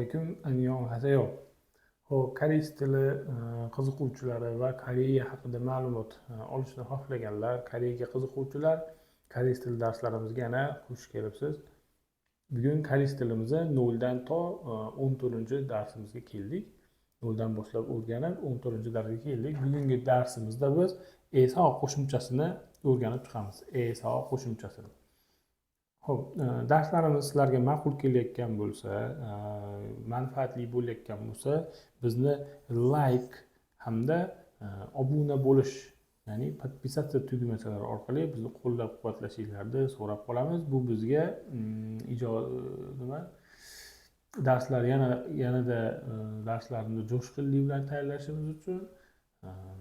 alaykum, annyeonghaseyo. Xo'p, koreys tili qiziquvchilari va Koreya haqida ma'lumot olishni xohlaganlar, Koreyaga qiziquvchilar, koreys tili darslarimizga yana xush kelibsiz. Bugun koreys tilimizni 0 dan to 14-darsimizga keldik. 0 dan boshlab o'rganib 14-darsga keldik. Bugungi darsimizda biz eso qo'shimchasini o'rganib chiqamiz. Eso qo'shimchasini. Xo'p, darslarimiz sizlarga ma'qul kelayotgan bo'lsa, manfaatli bo'layotgan bo'lsa, bizni like hamda obuna bo'lish, ya'ni podpisatsiya tugmachalari orqali bizni qo'llab-quvvatlashinglarni so'rab qolamiz. Bu bizga darslar yanada darslarni jo'shqinlik bilan tayyorlashimiz uchun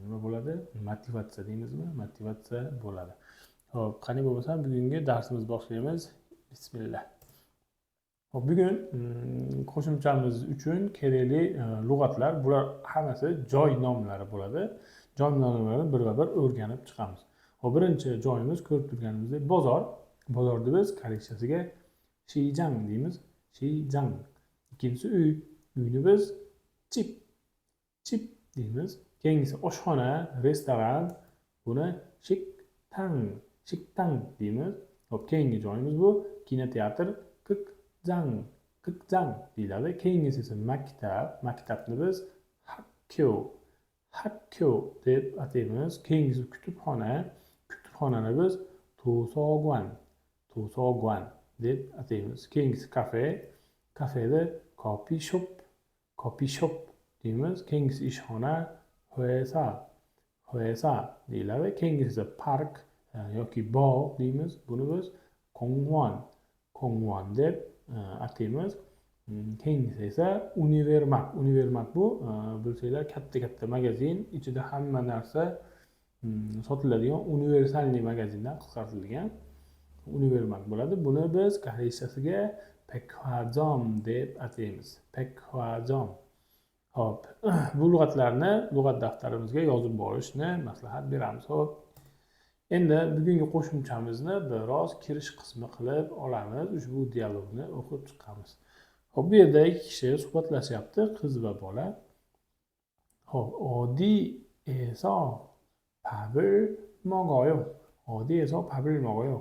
nima bo'ladi? Motivatsiya deymizmi? Motivatsiya bo'ladi. Xo'p, qani bo'lmasam bugungi darsimizni boshlaymiz. Bismillah. Xo'p, bugun qo'shimchamiz uchun kerakli lug'atlar, bular hammasi joy nomlari bo'ladi. Joy nomlarini bir-bir o'rganib chiqamiz. Xo'p, birinchi joyimiz ko'rib turganimizdek bozor. Bozorni biz koreychasiga shijang deymiz. Shijang. Ikkinchisi uy. Uyni biz chip deymiz. Keyingisi oshxona, restoran. Buni shiktang deymiz. Hop, keyingi joyimiz bu kinoteatr, kikjang deyiladi. Keyingisi esa maktab. Maktabni biz hakkyo deb ataymiz. Keyingisi kutubxona. Kutubxonani biz to'sogwan deb ataymiz. Keyingisi kafe. Kafeda coffee shop deymiz. Keyingisi ishxona, hwesa deyiladi. Keyingisi park yoki bog' deymiz. Buni biz kongwon deb ataymiz. Keyingisi esa univermak. Univermak bu bilsanglar katta magazin, ichida hamma narsa sotiladigan universalniy magazindan qisqartirilgan univermak bo'ladi. Buni biz koreychasiga pekhwajom deb ataymiz. Pekhwajom. Hop, bu lug'atlarni lug'at daftarimizga yozib borishni maslahat beramiz. Hop. Endi bugungi qo'shimchamizni biroz kirish qismi qilib olamiz. Ushbu dialogni o'qib chiqamiz. Hop, bu yerda ikki kishi suhbatlashyapti, qiz va bola. Hop, odi eso 밥을 먹어요. 어디에서 밥을 먹어요?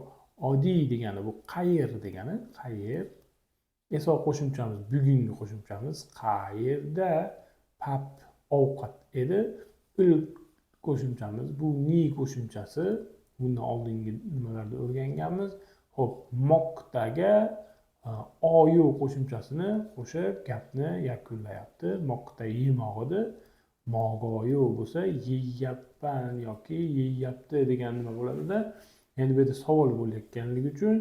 어디 degani bu qayer degani, qayer. Eso qo'shimchamiz, bugungi qo'shimchamiz qayerda pap ovqat edi. Ilk qo'shimchamiz bu ni qo'shimchasi. Bundan oldingi nimalarda o'rganganmiz. Xo'p, moqtaga oyu qo'shimchasini qo'shib gapni yakunlayapti. Moqta yemoq edi. Mogoyu bo'lsa yeyapman yoki yeyapti degan nima bo'ladida. Endi bu yerda savol bo'layotganligi uchun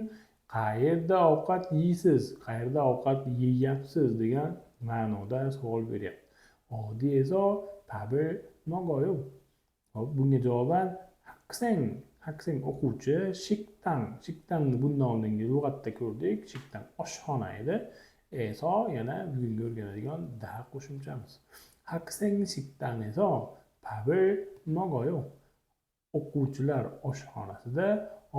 qayerda ovqat yeysiz, qayerda ovqat yeyapsiz degan ma'noda savol beryapti. Odieso 밥을 먹어요. Hop, bunga javoban hakseng o'quvchi, shiktangni bundan oldingi lug'atda ko'rdik. Shiktang oshxona edi. Eso yana bugungi o'rganadigan da qo'shimchamiz. 학생 식당에서 밥을 먹어요. o'quvchilar oshxonasida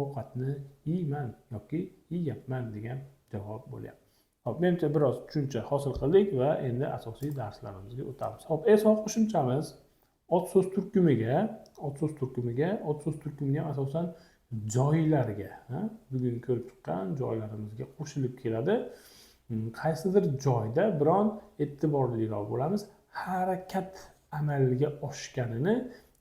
ovqatni yeyman yoki yeyapman degan javob bo'lyapti. Hop, menimcha biroz tushuncha hosil qildik va endi asosiy darslarimizga o'tamiz. Hop, eso qo'shimchamiz ot so'z turkumiga asosan joylarga, bugun ko'rib chiqqan joylarimizga qo'shilib keladi. Qaysidir joyda biron e'tiborliroq bo'lamiz. Harakat amalga oshganini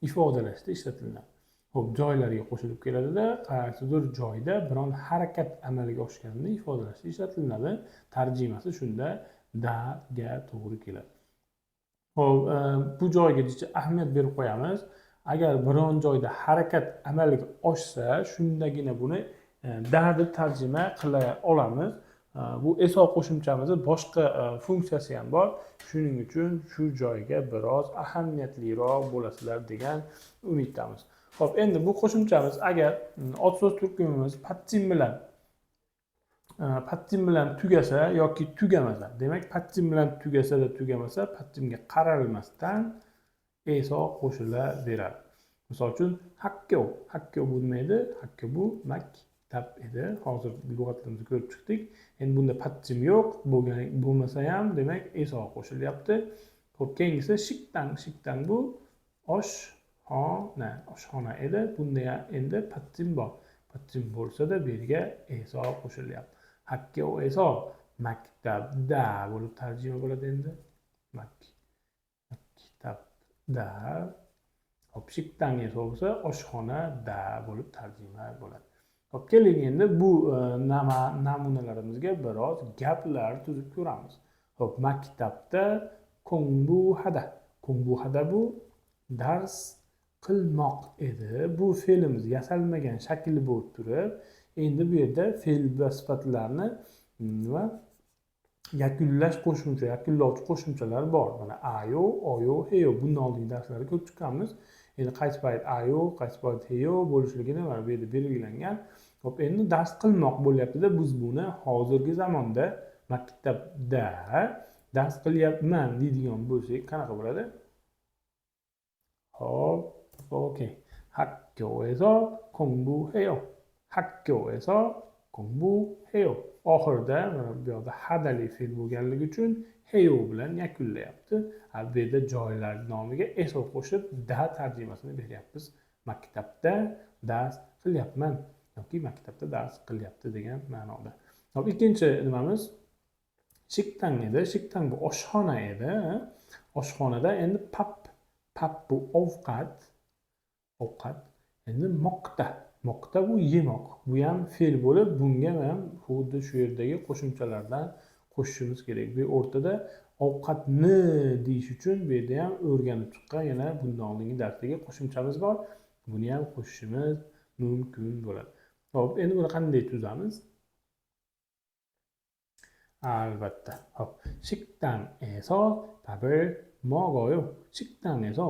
ifodalashda ishlatiladi. Xo'p, joylarga qo'shilib keladida, qaysidir joyda biron harakat amalga oshganini ifodalashda ishlatiladi. Tarjimasi shunda ga to'g'ri keladi. Xo'p, bu joyga ahamiyat berib qo'yamiz. Agar biron joyda harakat amalga oshsa, shundagina buni deb tarjima qila olamiz. Bu eso qo'shimchamizni boshqa funksiyasi ham bor. Shuning uchun shu joyga biroz ahamiyatliroq bo'lasizlar degan umiddamiz. Xo'p, endi bu qo'shimchamiz agar ot so'z turkumimiz patsim bilan tugasa yoki tugamasa, demak patsim bilan tugasa-da tugamasa, patsimga qaralmasdan eso qo'shilaveradi. Misol uchun hakko bu nima edi? Hakko bu maktab edi. Hozir lug'atlarimizni ko'rib chiqdik. Endi bunda patchim yo'q, bo'lmasa ham demak eso qo'shilyapti. Xo'p, keyingisi shikdang. Shikdang bu oshxona edi. Bunda endi patchim bor. Patchim bo'lsa-da bu yerga eso qo'shilyapti. Hakka o eso maktabda bo'lib tarjima bo'ladi endi. Maktabda. Hop, shikdang esa bo'lsa oshxonada bo'lib tarjima bo'ladi. Hop, keling endi bu namunalarimizga biroz gaplar tuzib ko'ramiz. Hop, maktabda kongbuhada. Kongbuhada bu dars qilmoq edi. Bu fe'limiz yasalmagan shakli bo'lib turib, endi bu yerda fe'l va sifatlarni va yakunlovchi qo'shimchalar bor. Mana ayo, oyo, heyo. Bundan oldingi darslarda ko'rib chiqqanmiz. Endi qaysi payt ayo, qaysi payt heyo bo'lishligini mana bu yerda belgilangan. Hop, endi dars qilmoq bo'lyapti-da, biz buni hozirgi zamonda maktabda dars qilyapman deydigan bo'lsak, qanaqa bo'ladi? Hop, okey. 학교에서 공부해요. 학교에서 공부해요. Oxirida mana bu yoqda hadali fe'l bo'lganligi uchun heyo bilan yakunlayapti. Bu yerda joylar nomiga eso qo'shib da tarjimasini beryapmiz. Maktabda dars qilyapman yoki maktabda dars qilyapti degan ma'noda. Hop, ikkinchi nimamiz shikdang edi. Shikdang bu oshxona edi. Oshxonada endi pap bu ovqat. Endi moqta bu yemoq. Bu ham fe'l bo'lib, bunga ham xuddi shu yerdagi qo'shimchalardan qo'shishimiz kerak. Bu o'rtada ovqatni deyish uchun bu yerda ham o'rganib chiqqan yana bundan oldingi darsdagi qo'shimchamiz bor. Buni ham qo'shishimiz mumkin bo'ladi. Hop, endi buni qanday tuzamiz? Albatta. Hop, 식당에서 밥을 먹어요. 식당에서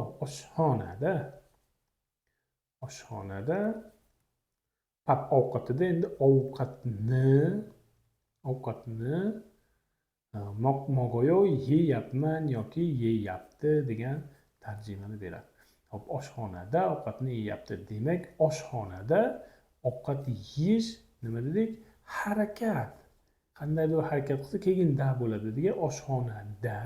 oshxonada pap ovqatida endi ovqatni mogoyo yeyapman yoki yeyapti degan tarjimani beradi. Hop, oshxonada ovqatni yeyapti. Demak, oshxonada ovqat yeyish nima dedik? Harakat. Qandaydir harakat qilsa keyin da bo'ladi degan oshxonada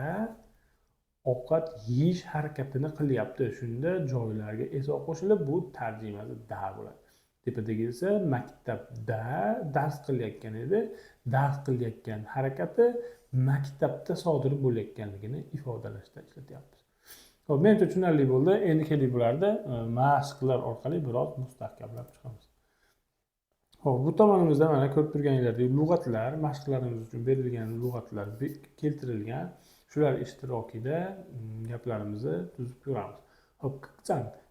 ovqat yeyish harakatini qilyapti. Shunda joylarga eso qo'shilib bu tarjimasi da bo'ladi. Tepadagi esa maktabda dars qilayotgan edi. Dars qilayotgan harakati maktabda sodir bo'layotganligini ifodalashda ishlatyapmiz. Xo'p, menimcha tushunarli bo'ldi. Endi keling bularda mashqlar orqali biroz mustahkamlab chiqamiz. Xo'p, bu tomonimizda mana ko'rib turganinglardek lug'atlar, mashqlarimiz uchun berilgan lug'atlar keltirilgan. Shular ishtirokida gaplarimizni tuzib ko'ramiz. Hop,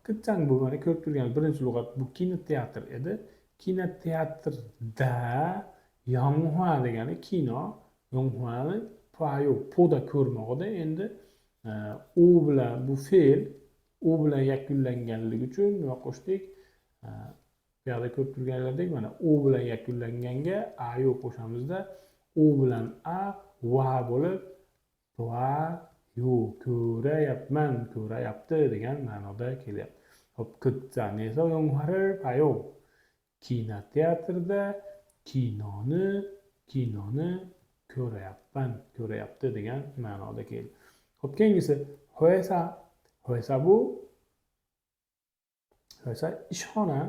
qizchang bu mana ko'rib turgan birinchi lug'at bu kinoteatr edi. Kinoteatrda yonghua degani kino, yonghua poda ko'rmoqda. Endi u bilan bu fe'l u bilan yakunlanganligi uchun nima qo'shdik? Bu yerda ko'rib turganlardek mana u bilan yakunlanganga ayo qo'shamizda u bilan a va bo'lib ko'rayapti degan ma'noda kelyapti. Hop, qizchang esa yonghwa를 봐요. Kinoteatrda kinoni ko'rayapti degan ma'noda keldi. Hop, keyingisi hoesa bu ishxona.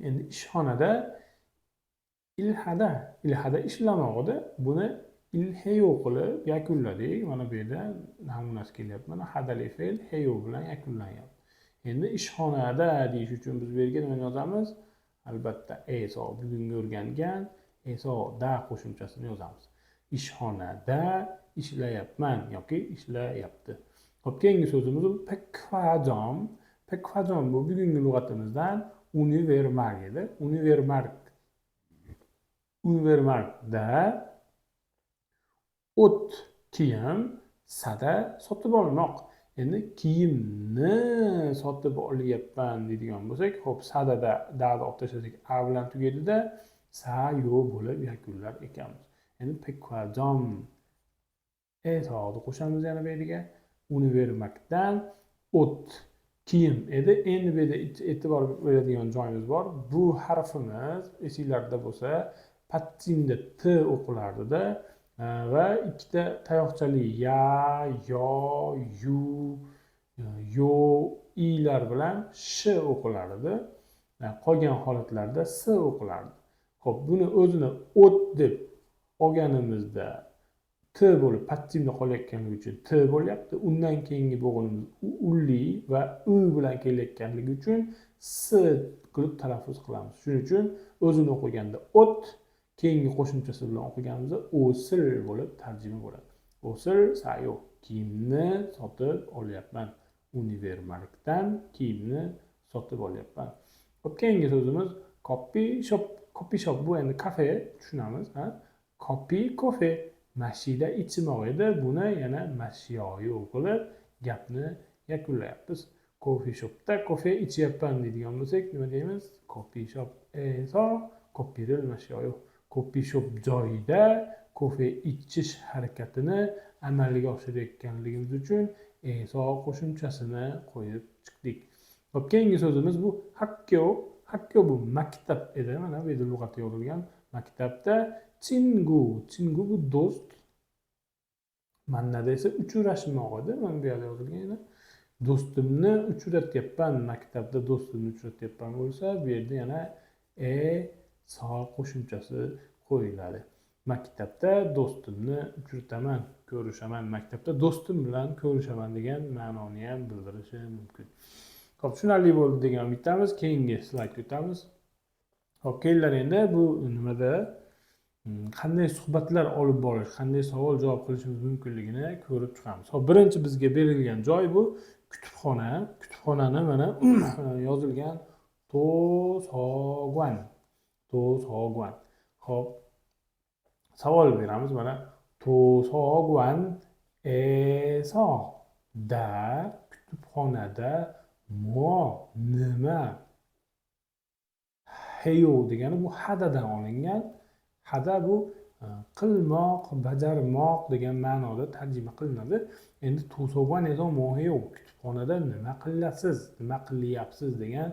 Endi ishxonada ilhada ishlamoqda. Buni ilheyo qilib yakunladik. Mana bu yerda namunasi kelyapti. Mana hadali fe'l heyo bilan yakunlanyapti. Endi ishxonada deyish uchun biz bu yerga nima yozamiz? Albatta eso bugungi o'rgangan eso da qo'shimchasini yozamiz. Ishxonada ishlayapman yoki ishlayapti. Hop, keyingi so'zimiz 백화점. 백화점 bu bugungi lug'atimizdan univermag edi. Univermagda kiyim sada sotib olmoq. Endi kiyimni sotib olyapman deydigan bo'lsak, xo'p, sadada da'ni olib tashlasak a bilan tugaydida sa yo bo'lib yakunlar ekanmiz. Endi 백화점 esoni qo'shamiz yana bu yerga. Univermagdan kiyim edi. Endi bu yerda e'tibor beradigan joyimiz bor. Bu harfimiz esinglarda bo'lsa patsinda T o'qilardida va ikkita tayoqchali ya, yo, yu, yo, ilar bilan sh o'qilardi. Qolgan holatlarda s o'qilardi. Xo'p, buni o'zini o't deb olganimizda T bo'lib patsimda qolayotganligi uchun T bo'lyapti. Undan keyingi bo'g'inimiz ulli va u bilan kelayotganligi uchun S qilib talaffuz qilamiz. Shuning uchun o'zini o'qiganda o't, keyingi qo'shimchasi bilan o'qiganimizda o'sil bo'lib tarjima bo'ladi. O'sil sayo, kiyimni sotib olyapman. Univermarktdan kiyimni sotib olyapman. Xo'p, keyingi so'zimiz coffee shop. Coffee shop bu endi kafe tushunamiz, ha? Coffee kofe. Mashina ichmoq edi, buni yana mashyoyu qilib gapni yakunlayapmiz. Coffee shopda kofe ichyapman deydigan bo'lsak, nima deymiz? Coffee shop esa koffiril mashyoyu. Coffee shop joyida kofe ichish harakatini amalga oshirayotganligimiz uchun esa qo'shimchasini qo'yib chiqdik. Xo'p, keyingi so'zimiz bu hakkyo. Hakkyo bu maktab edi, mana bu yerda lug'atga yozilgan. Maktabda Chingu. Chingu bu do'st. Mannada esa uchrashmoq edi. Mana bu yerda yozilgan edi. Do'stimni uchratyapman. Maktabda do'stimni uchratyapman bo'lsa, bu yerda yana so qo'shimchasi qo'yiladi. Maktabda do'stimni uchrataman, ko'rishaman. Maktabda do'stim bilan ko'rishaman degan ma'noni ham bildirishi mumkin. Xo'p, tushunarli bo'ldi degan umiddamiz. Keyingi slaydga o'tamiz. Xo'p, kelinlar endi bu nimada qanday suhbatlar olib borish, qanday savol javob qilishimiz mumkinligini ko'rib chiqamiz. Xo'p, birinchi bizga berilgan joy bu kutubxona. Kutubxonani mana yozilgan to'sog'an. To'sog'an. Xo'p, savol beramiz mana to'sog'an esa da kutubxonada nima heyo degani bu hadadan olingan. Hada bu qilmoq, bajarmoq degan ma'noda tarjima qilinadi. Endi to'sog'an esa moheyo, kutubxonada nima qilasiz, nima qilyapsiz degan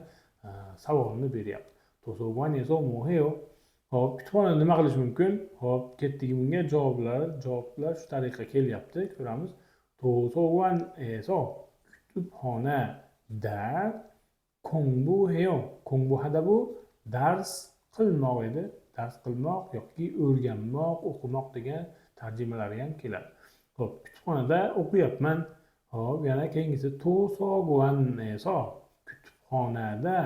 savolni beryapti. To'sog'an esa moheyo. Hop, kutubxonada nima qilish mumkin? Hop, ketdik bunga javoblar shu tariqa kelyapti. Ko'ramiz. To'sog'an esa kutubxonada kongbuheyo. Kongbuhada bu dars qilmoq edi. Dars qilmoq yoki o'rganmoq, o'qimoq degan tarjimalari ham keladi. Xo'p, kutubxonada o'qiyapman. Xo'p, yana keyingisi to'sog'an esa kutubxonada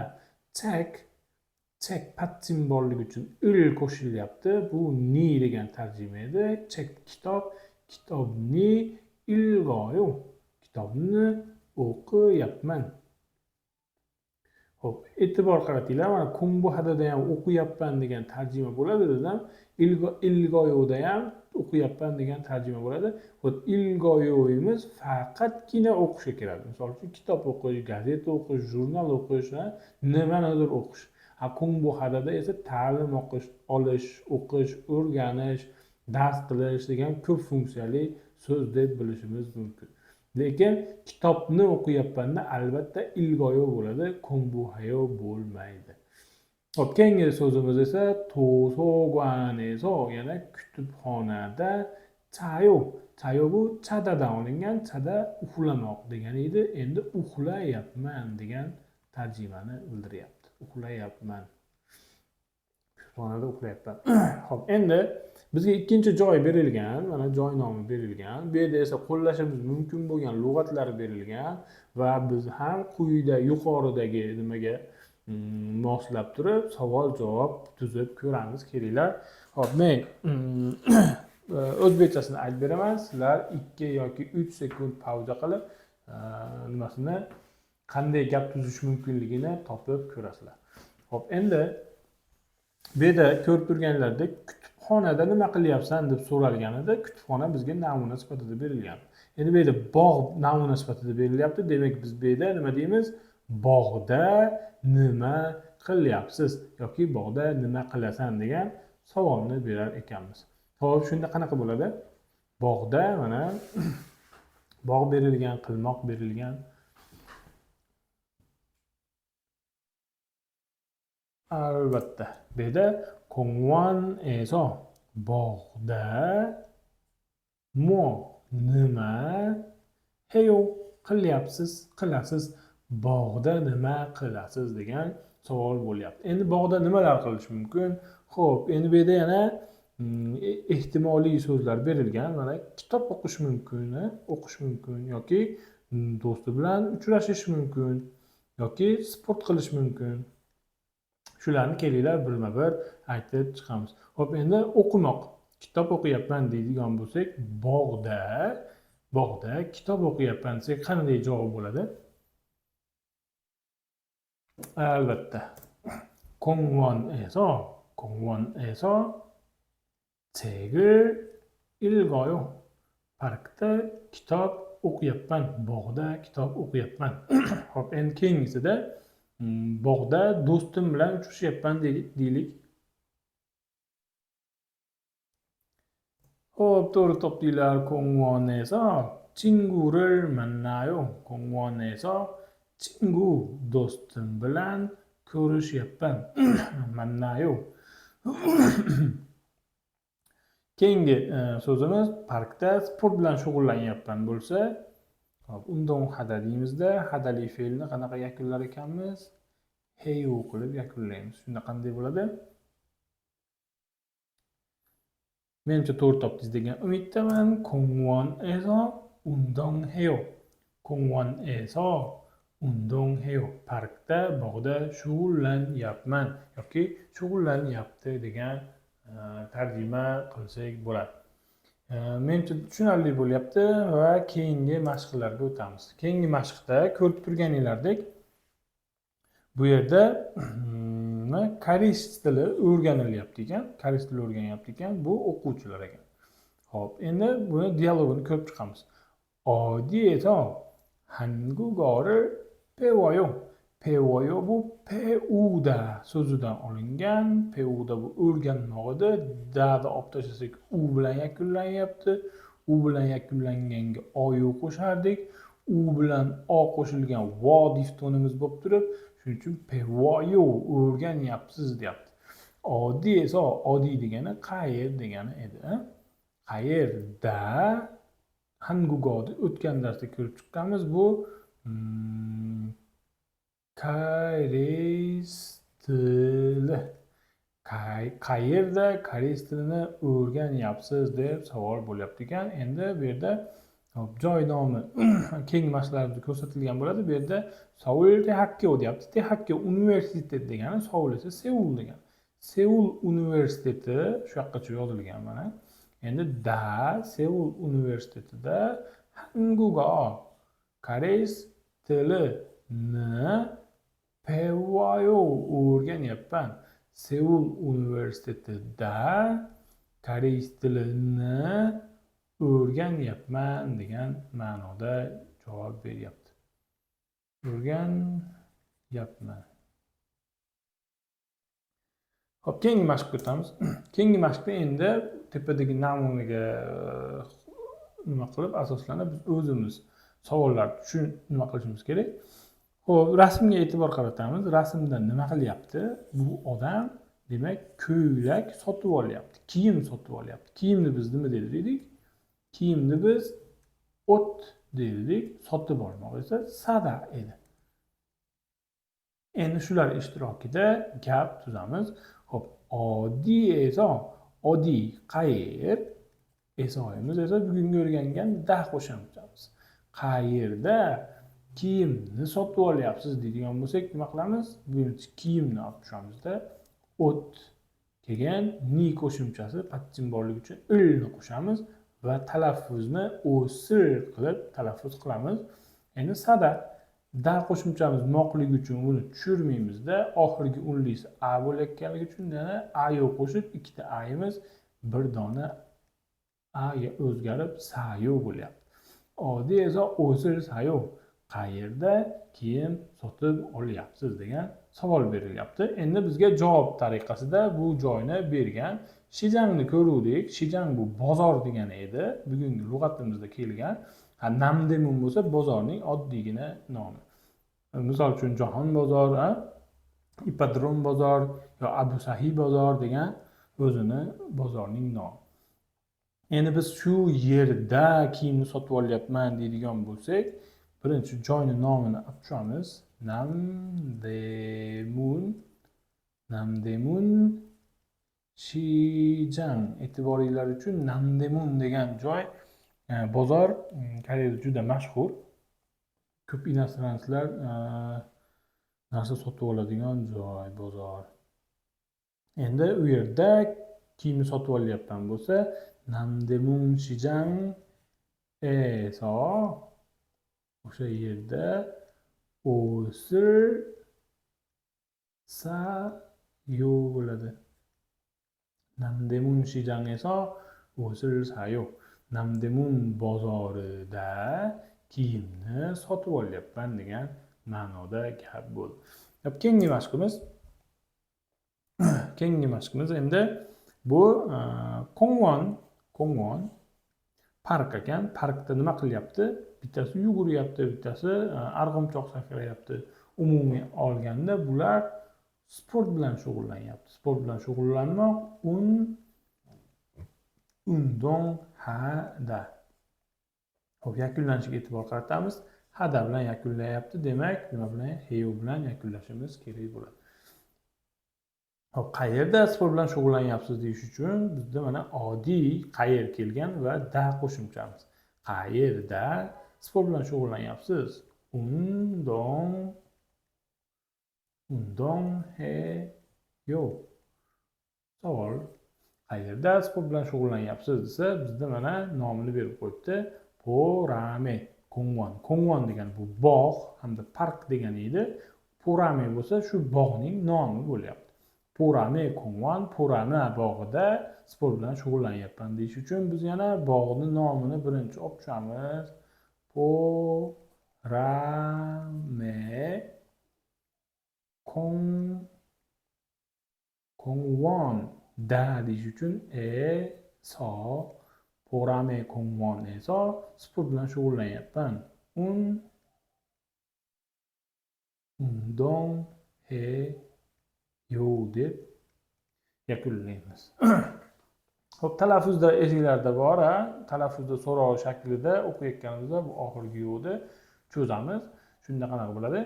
chek patsim borligi uchun il qo'shilyapti. Bu ni degan tarjima edi. Chek kitob, kitobni ilgoyu. Kitobni o'qiyapman. Xo'p, e'tibor qaratinglar, mana kongbuhada ham o'qiyapman degan tarjima bo'ladi dedim. Ilgoyoda ham o'qiyapman degan tarjima bo'ladi. Xo'p, ilgoyoyimiz faqatgina o'qishga kiradi. Misol uchun kitob o'qish, gazeta o'qish, jurnal o'qish, nimanidir o'qish. Kongbuhada esa ta'lim olish, o'qish, o'rganish, dars qilish degan ko'p funksiyali so'z deb bilishimiz mumkin. Lekin kitobni o'qiyapmanda albatta ilgoyo bo'ladi, kongbuhayo bo'lmaydi. Xo'p, keyingi so'zimiz esa to'sog'an esa yana kutubxonada chayo. Chayo bu chadadan olingan, chada uxlamoq degan edi. Endi uxlayapman degan tarjimani bildiryapti. Uxlayapman. Kutubxonada uxlayapman. Xo'p, endi bizga ikkinchi joy berilgan, mana joy nomi berilgan. Bu yerda esa qo'llashimiz mumkin bo'lgan lug'atlar berilgan va biz ham quyida yuqoridagi nimaga moslab turib savol javob tuzib ko'ramiz, kelinglar. Xo'p, men o'zbekchasini aytib beraman. Sizlar 2 yoki 3 sekund pauza qilib nimasini qanday gap tuzish mumkinligini topib ko'rasizlar. Xo'p, endi bu yerda ko'rib turganlaridek kutubxonada nima qilyapsan deb so'ralgan edi. Kutubxona bizga namuna sifatida berilgan. Endi bu yerda bog' namuna sifatida berilyapti. Demak, biz bu yerda nima deymiz? Bog'da nima qilyapsiz yoki bog'da nima qilasan degan savolni berar ekanmiz. Xo'p, shunda qanaqa bo'ladi? Bog'da mana bog' berilgan, qilmoq berilgan. Albatta, bu yerda 공원에서 bog'da nima heyo qilasiz bog'da nima qilasiz degan savol bo'lyapti. Endi bog'da nimalar qilish mumkin? Xo'p, endi bu yerda yana ehtimoliy so'zlar berilgan. Mana kitob o'qish mumkin yoki do'sti bilan uchrashish mumkin yoki sport qilish mumkin. Shularni kelinglar birma-bir aytib chiqamiz. Xo'p, endi o'qimoq. Kitob o'qiyapman deydigan bo'lsak, bog'da kitob o'qiyapman desak qanday javob bo'ladi? Albatta. 공원에서 책을 읽어요. parkda kitob o'qiyapman, bog'da kitob o'qiyapman. Xo'p, endi keyingisida bog'da do'stim bilan uchrashyapman deylik. Xo'p, to'g'ri topdinglar. 공원에서 친구를 만나요. 공원에서 친구 do'stim bilan ko'rishyapman. mannayo. Keyingi so'zimiz parkda sport bilan shug'ullanyapman bo'lsa, undan hada deymizda, hadali fe'lni qanaqa yakunlar ekanmiz? Heyo qilib yakunlaymiz. Shunda qanday bo'ladi? Menimcha to'g'ri topdingiz degan umiddaman. 공원에서 운동해요. 공원에서 운동해요. parkda, bog'da shug'ullanyapman yoki shug'ullanyapti degan tarjima qilsak bo'ladi. Menimcha tushunarli bo'lyapti va keyingi mashqlarga o'tamiz. Keyingi mashqda ko'rib turganinglardek, bu yerda koreys tili o'rganilyapti ekan. Koreys tili o'rganyapti ekan. Bu o'quvchilar ekan. Xo'p, endi buni dialogini ko'rib chiqamiz. 어디에서 한국어를 배워요. 배워요 bu peuda so'zidan olingan. Peuda bu o'rganmoqda. Da'da olib tashlasak u bilan yakunlanyapti. U bilan yakunlanganga oyu qo'shardik. U bilan o qo'shilgan vo diftonimiz bo'lib turib, shuning uchun pevoyo o'rganyapsiz deyapti. Oddiy esa oddiy degani qayer degani edi. Qayerda Hangug'da o'tgan darsda ko'rib chiqqanmiz. Bu koreys tili. Qayerda koreys tilini o'rganyapsiz deb savol bo'lyapti ekan. Endi bu yerda joy nomi keyingi mashqlarda ko'rsatilgan bo'ladi. Bu yerda Seoul Daehakyo deyapti. Daehakyo universitet degani, Seoul esa Seul degani. Seul universiteti shu yoqqacha yozilgan mana. Endi Seul universitetida Hangug'o koreys tilini pevayo o'rganyapman. Seul universitetida koreys tilini o'rganyapman degan ma'noda javob beryapti. O'rganyapman. Xo'p, keyingi mashqqa o'tamiz. Keyingi mashqda endi tepadagi namunaga nima qilib asoslanib biz o'zimiz savollarni nima qilishimiz kerak? Xo'p, rasmga e'tibor qaratamiz. Rasmda nima qilyapti? Bu odam demak ko'ylak sotib olyapti, kiyim sotib olyapti. Kiyimni biz nima dedik? Kiyimni biz ot dedik, sotib olmoq esa sada edi. Endi shular ishtirokida gap tuzamiz. Xo'p, oddiy qayer? Esoyimiz esa bugungi o'rgangan da qo'shamiz. Qayerda kiyimni sotib olyapsiz deydigan bo'lsak nima qilamiz? Birinchi kiyimni olib tushamiz-da, ot kelgan ni qo'shimchasi patchin borligi uchun ilni qo'shamiz va talaffuzni o'sir qilib talaffuz qilamiz. Endi sada da qo'shimchamiz moqligi uchun uni tushirmaymiz-da, oxirgi unlisi a bo'layotganligi uchun yana a yo qo'shib ikkita ayimiz bir dona a ga o'zgarib sayo bo'lyapti. Oddiy esa o'sir sayo. Qayerda kiyim sotib olyapsiz degan savol berilyapti. Endi bizga javob tariqasida bu joyni bergan. Shijangni ko'ruvdik. Shijang bu bozor degani edi. Bugungi lug'atimizda kelgan. Namdemun bo'lsa bozorning oddiygina nomi. Misol uchun Jahon bozor, Ipodrom bozor yo Abu Sahi bozor degan o'zini bozorning nomi. Endi biz shu yerda kiyimni sotib olyapman deydigan bo'lsak, birinchi joyni nomini olib tushamiz. Namdemun Shijang. E'tiboringlar uchun Namdemun degan joy bozor Koreyada juda mashhur. Ko'p inostranslar narsa sotib oladigan joy, bozor. Endi u yerda kiyimni sotib olyapman bo'lsa, Namdemun Shijang esa o'sha yerda o'sir sayo bo'ladi. Namdemun Shijang esa o'sir sayo. Namdemun bozorida kiyimni sotib olyapman degan ma'noda gap bo'ldi. Keyingi mashqimiz endi bu Kongwon park ekan. Parkda nima qilyapti? Bittasi yuguryapti, bittasi arg'imchoq sakrayapti. Umumiy olganda bular sport bilan shug'ullanyapti. Sport bilan shug'ullanmoq undong hada. Xo'p, yakunlanishiga e'tibor qaratamiz. Hada bilan yakunlayapti, demak, nima bilan? Heyo bilan yakunlashimiz kerak bo'ladi. Xo'p, qayerda sport bilan shug'ullanyapsiz deyish uchun bizda mana oddiy qayer kelgan va da qo'shimchamiz. Qayerda sport bilan shug'ullanyapsiz? Undong heyo. Savol: qayerda sport bilan shug'ullanyapsiz desa, bizda mana nomini berib qo'yibdi. Porame Kongwon. Kongwon degan bu bog' hamda park degani edi. Porame bo'lsa shu bog'ning nomi bo'lyapti. Porame Kongwon, Porame bog'ida sport bilan shug'ullanyapman deyish uchun biz yana bog'ning nomini birinchi olib tushamiz. Porame Kongwon da deyish uchun so Porame Kongwon esa sport bilan shug'ullanyapman. Undong heyo deb yakunlaymiz. Xo'p, talaffuzda esinglarda bor, talaffuzda so'rov shaklida o'qiyotganimizda bu oxirgi yo'lni cho'zamiz. Shunda qanaqa bo'ladi?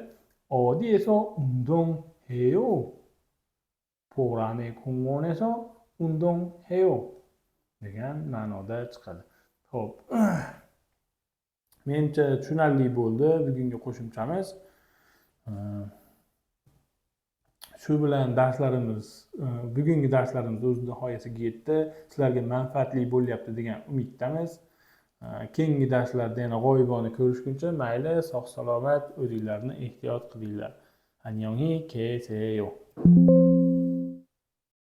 Odi esa undong heyo. Porame Kongwon esa undong heyo degan ma'noda chiqadi. Xo'p. Menimcha tushunarli bo'ldi bugungi qo'shimchamiz. Shu bilan bugungi darslarimiz o'z nihoyasiga yetdi. Sizlarga manfaatli bo'lyapti degan umiddamiz. Keyingi darslarda yana g'oyibona ko'rishguncha mayli, sog' salomat, o'zinglarni ehtiyot qilinglar. Annyeonghi keseyo.